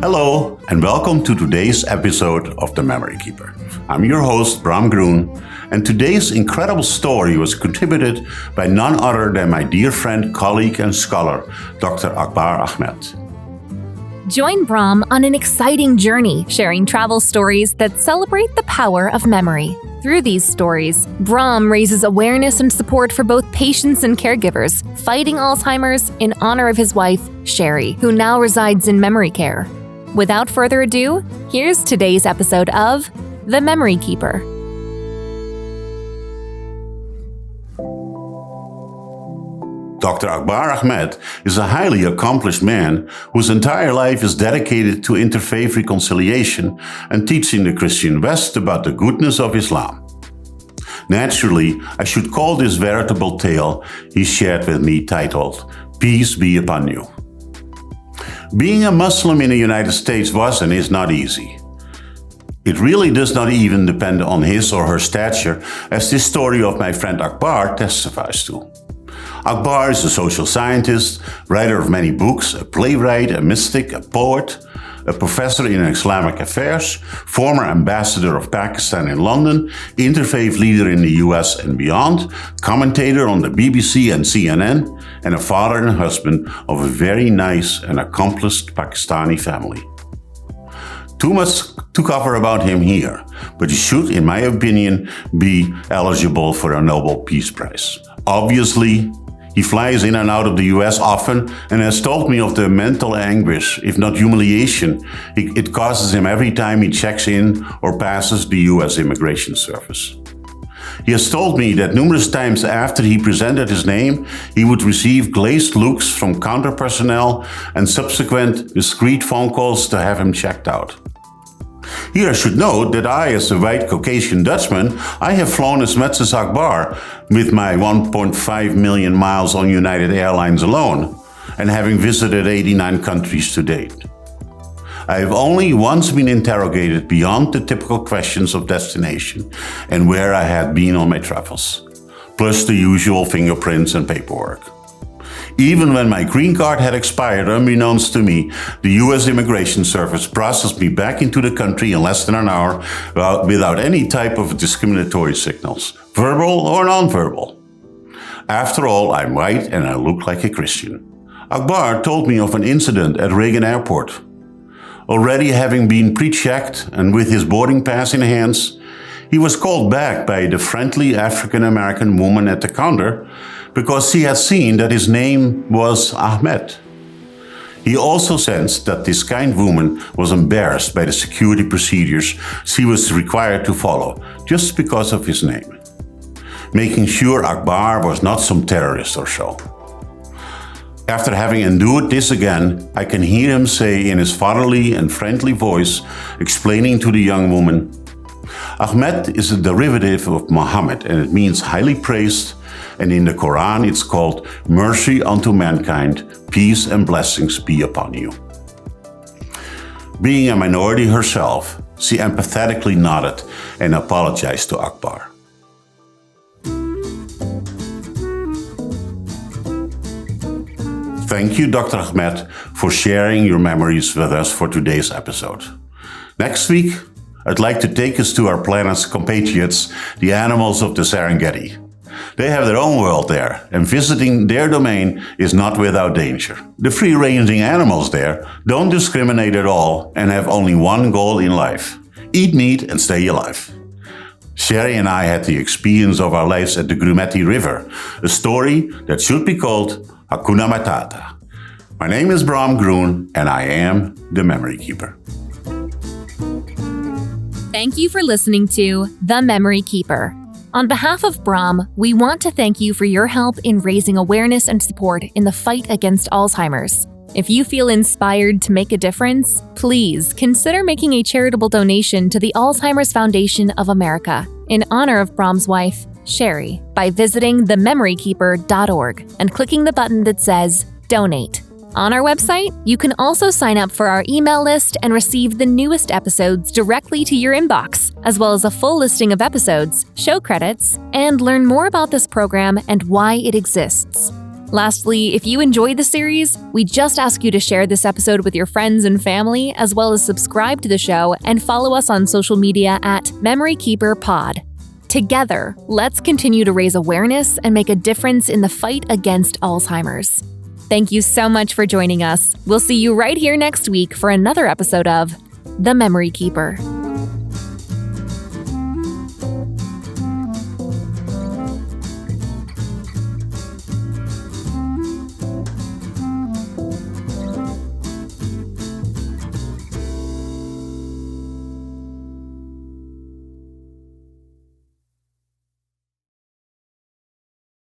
Hello, and welcome to today's episode of The Memory Keeper. I'm your host, Bram Groen, and today's incredible story was contributed by none other than my dear friend, colleague, and scholar, Dr. Akbar Ahmed. Join Bram on an exciting journey, sharing travel stories that celebrate the power of memory. Through these stories, Bram raises awareness and support for both patients and caregivers, fighting Alzheimer's in honor of his wife, Sherry, who now resides in memory care. Without further ado, here's today's episode of The Memory Keeper. Dr. Akbar Ahmed is a highly accomplished man whose entire life is dedicated to interfaith reconciliation and teaching the Christian West about the goodness of Islam. Naturally, I should call this veritable tale he shared with me titled, Peace Be Upon You. Being a Muslim in the United States was and is not easy. It really does not even depend on his or her stature, as this story of my friend Akbar testifies to. Akbar is a social scientist, writer of many books, a playwright, a mystic, a poet, a professor in Islamic affairs, former ambassador of Pakistan in London, interfaith leader in the US and beyond, commentator on the BBC and CNN, and a father and husband of a very nice and accomplished Pakistani family. Too much to cover about him here, but he should, in my opinion, be eligible for a Nobel Peace Prize. Obviously, he flies in and out of the US often and has told me of the mental anguish, if not humiliation, it causes him every time he checks in or passes the US Immigration Service. He has told me that numerous times after he presented his name, he would receive glazed looks from counter personnel and subsequent discreet phone calls to have him checked out. Here I should note that I, as a white Caucasian Dutchman, I have flown as much as Akbar with my 1.5 million miles on United Airlines alone, and having visited 89 countries to date. I have only once been interrogated beyond the typical questions of destination and where I had been on my travels, plus the usual fingerprints and paperwork. Even when my green card had expired, unbeknownst to me, the US Immigration Service processed me back into the country in less than an hour without any type of discriminatory signals, verbal or nonverbal. After all, I'm white and I look like a Christian. Akbar told me of an incident at Reagan Airport. Already having been pre-checked and with his boarding pass in hands, he was called back by the friendly African-American woman at the counter because he had seen that his name was Ahmed. He also sensed that this kind woman was embarrassed by the security procedures she was required to follow just because of his name, making sure Akbar was not some terrorist or so. After having endured this again, I can hear him say in his fatherly and friendly voice, explaining to the young woman, Ahmed is a derivative of Muhammad and it means highly praised, and in the Quran it's called mercy unto mankind, peace and blessings be upon you. Being a minority herself, she empathetically nodded and apologized to Akbar. Thank you, Dr. Ahmed, for sharing your memories with us for today's episode. Next week, I'd like to take us to our planet's compatriots, the animals of the Serengeti. They have their own world there, and visiting their domain is not without danger. The free-ranging animals there don't discriminate at all and have only one goal in life: eat meat and stay alive. Sherry and I had the experience of our lives at the Grumeti River, a story that should be called Hakuna Matata. My name is Bram Groen, and I am the Memory Keeper. Thank you for listening to The Memory Keeper. On behalf of Bram, we want to thank you for your help in raising awareness and support in the fight against Alzheimer's. If you feel inspired to make a difference, please consider making a charitable donation to the Alzheimer's Foundation of America in honor of Bram's wife, Sherry, by visiting thememorykeeper.org and clicking the button that says Donate. On our website, you can also sign up for our email list and receive the newest episodes directly to your inbox, as well as a full listing of episodes, show credits, and learn more about this program and why it exists. Lastly, if you enjoyed the series, we just ask you to share this episode with your friends and family, as well as subscribe to the show and follow us on social media at Memory Keeper Pod. Together, let's continue to raise awareness and make a difference in the fight against Alzheimer's. Thank you so much for joining us. We'll see you right here next week for another episode of The Memory Keeper.